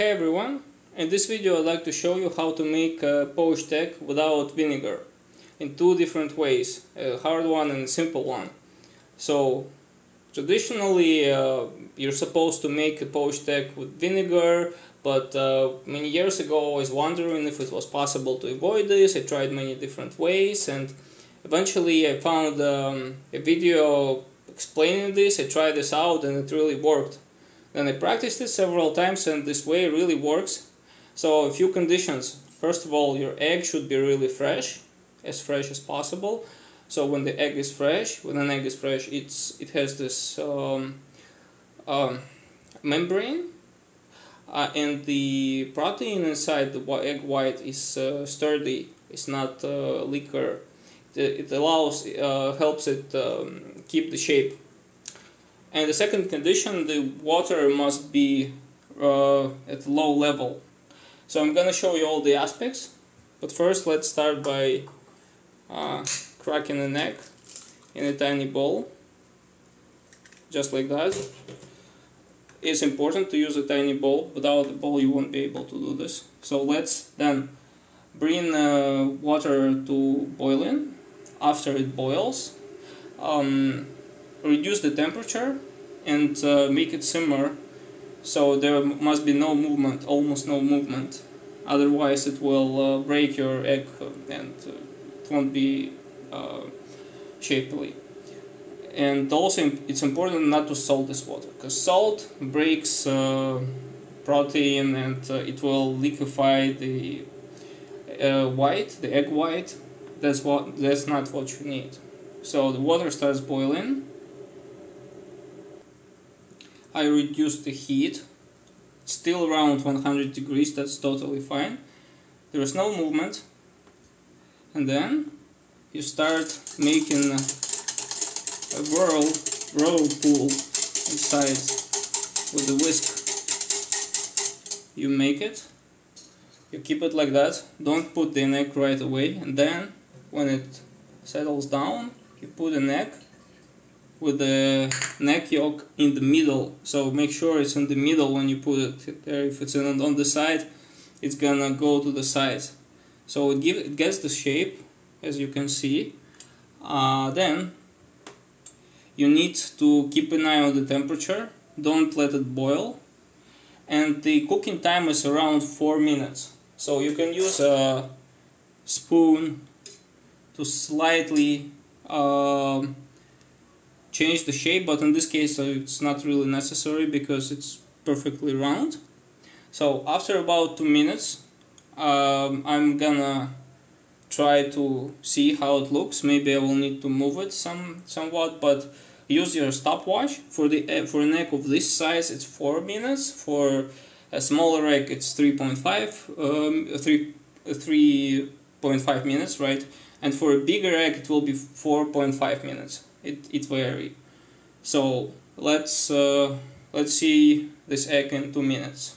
Hey everyone, in this video I'd like to show you how to make a poached egg without vinegar in two different ways, a hard one and a simple one. So traditionally you're supposed to make a poached egg with vinegar, but many years ago I was wondering if it was possible to avoid this. I tried many different ways and eventually I found a video explaining this. I tried this out and it really worked. Then I practiced it several times and this way really works. So a few conditions. First of all, your egg should be really fresh as possible. So when the egg is fresh, it has this membrane, and the protein inside the egg white is sturdy. It's not liquor. It helps it keep the shape. And the second condition, the water must be at low level. So I'm gonna show you all the aspects, but first let's start by cracking an egg in a tiny bowl, just like that. It's important to use a tiny bowl. Without a bowl you won't be able to do this. So let's then bring water to boiling. After it boils, reduce the temperature and make it simmer, so there must be no movement, almost no movement, otherwise it will break your egg and it won't be shapely. And also it's important not to salt this water, because salt breaks protein and it will liquefy the egg white. That's not what you need. So the water starts boiling. I reduced the heat, still around 100 degrees, that's totally fine. There is no movement. And then you start making a whirlpool inside with the whisk. You make it, you keep it like that, don't put the egg right away, and then when it settles down, you put an egg with the neck yolk in the middle. So make sure it's in the middle when you put it there. If it's on the side, it's gonna go to the sides. So it gets the shape, as you can see. Then you need to keep an eye on the temperature. Don't let it boil. And the cooking time is around 4 minutes. So you can use a spoon to slightly change the shape, but in this case it's not really necessary because it's perfectly round. So after about 2 minutes I'm gonna try to see how it looks. Maybe I will need to move it somewhat, but use your stopwatch. For an egg of this size it's 4 minutes. For a smaller egg it's 3.5 minutes, right? And for a bigger egg it will be 4.5 minutes. It varies. So let's see this egg in 2 minutes.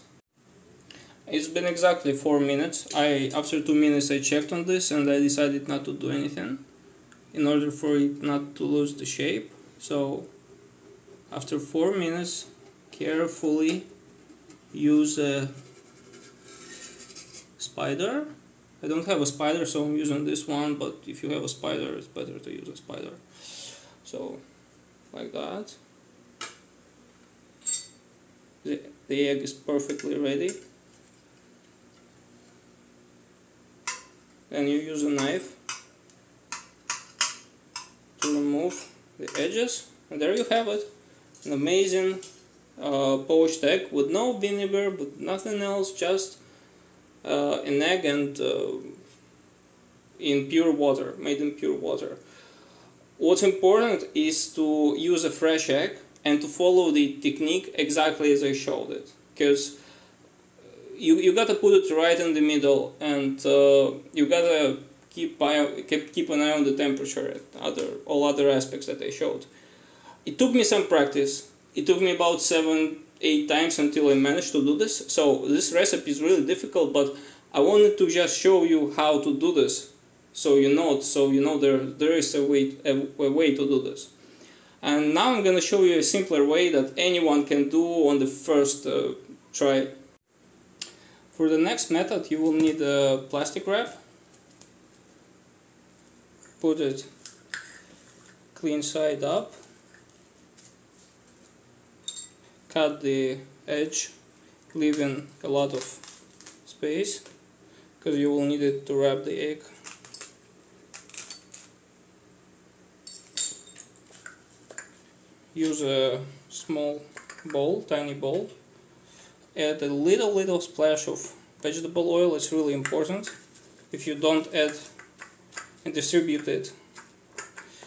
It's been exactly 4 minutes. After 2 minutes I checked on this and I decided not to do anything in order for it not to lose the shape. So after 4 minutes, carefully use a spider. I don't have a spider, so I'm using this one, but if you have a spider, it's better to use a spider. So, like that. The egg is perfectly ready. Then you use a knife to remove the edges, and there you have it. An amazing poached egg with no vinegar, but nothing else, just an egg and in pure water, made in pure water. What's important is to use a fresh egg and to follow the technique exactly as I showed it, because you gotta put it right in the middle, and you gotta keep an eye on the temperature and all other aspects that I showed. It took me some practice. It took me about 7-8 times until I managed to do this. So this recipe is really difficult, but I wanted to just show you how to do this, so you know there is a way to do this. And now I'm going to show you a simpler way that anyone can do on the first try. For the next method you will need a plastic wrap. Put it clean side up. Cut the edge, leaving a lot of space because you will need it to wrap the egg. Use a small bowl, tiny bowl. Add a little splash of vegetable oil. It's really important. If you don't add and distribute it,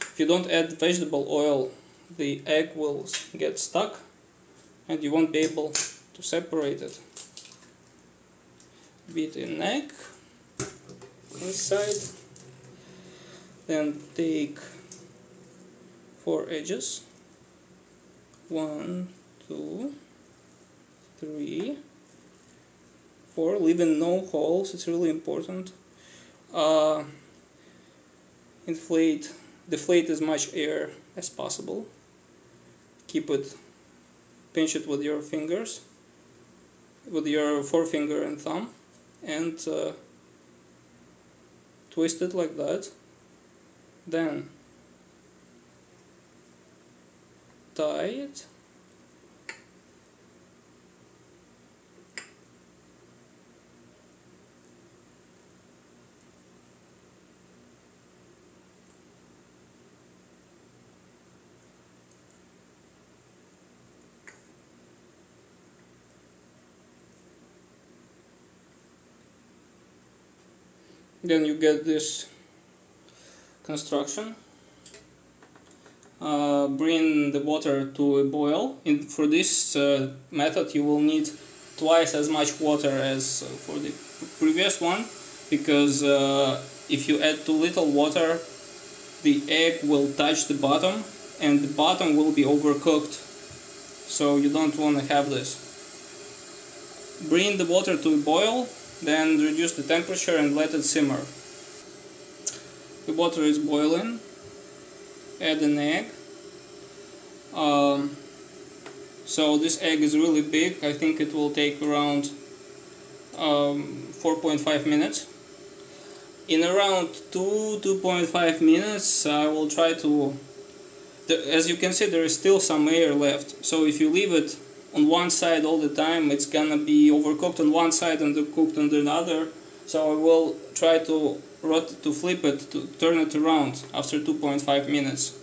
if you don't add vegetable oil, the egg will get stuck and you won't be able to separate it. Beat an egg inside, then take 4 edges. 1, 2, 3, 4, leaving no holes. It's really important. Deflate as much air as possible. Keep it, pinch it with your fingers, with your forefinger and thumb, and twist it like that. Then tie it. Then you get this construction. Bring the water to a boil. For this method you will need twice as much water as for the previous one, because if you add too little water, the egg will touch the bottom and the bottom will be overcooked, so you don't want to have this. Bring the water to a boil, then reduce the temperature and let it simmer. The water is boiling. Add an egg. So this egg is really big. I think it will take around 4.5 minutes. In around 2.5 minutes I will try to... As you can see, there is still some air left, so if you leave it on one side all the time, it's gonna be overcooked on one side and undercooked on the other. So I will try to flip it, to turn it around after 2.5 minutes.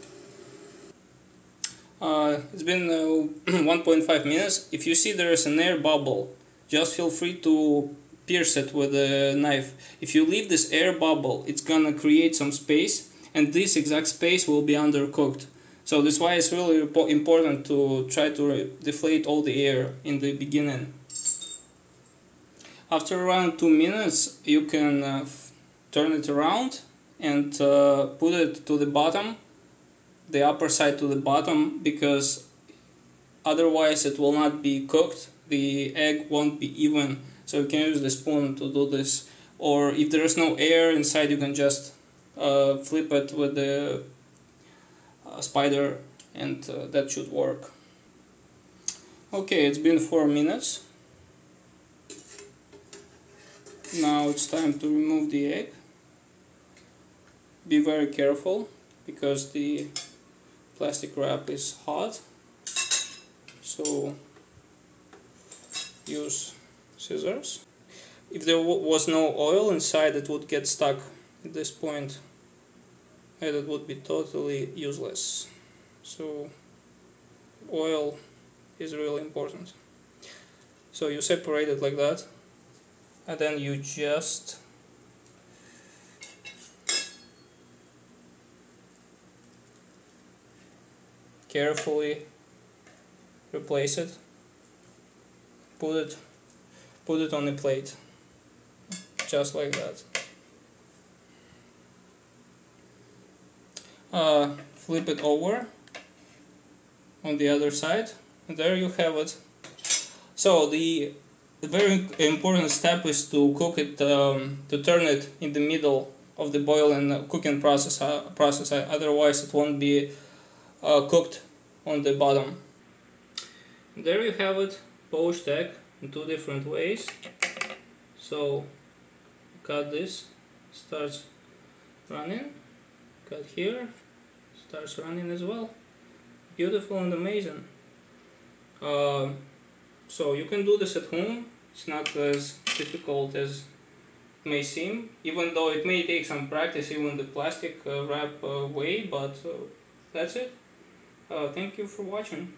It's been 1.5 minutes. If you see there is an air bubble, just feel free to pierce it with a knife. If you leave this air bubble, it's gonna create some space, and this exact space will be undercooked. So that's why it's really important to try to deflate all the air in the beginning. After around 2 minutes you can turn it around and put it to the bottom, the upper side to the bottom, because otherwise it will not be cooked, the egg won't be even. So you can use the spoon to do this, or if there is no air inside you can just flip it with the spider and that should work. Okay, it's been 4 minutes. Now it's time to remove the egg. Be very careful because the plastic wrap is hot, so use scissors. If there was no oil inside, it would get stuck at this point and it would be totally useless. So oil is really important. So you separate it like that, and then you just carefully replace it. Put it on a plate, just like that. Flip it over on the other side, and there you have it. So the very important step is to cook it, to turn it in the middle of the boiling cooking process. Otherwise it won't be cooked on the bottom. There you have it, poached egg in 2 different ways. So cut this, starts running, cut here, starts running as well. Beautiful and amazing. So you can do this at home. It's not as difficult as it may seem, even though it may take some practice even the plastic wrap way, but that's it. Thank you for watching.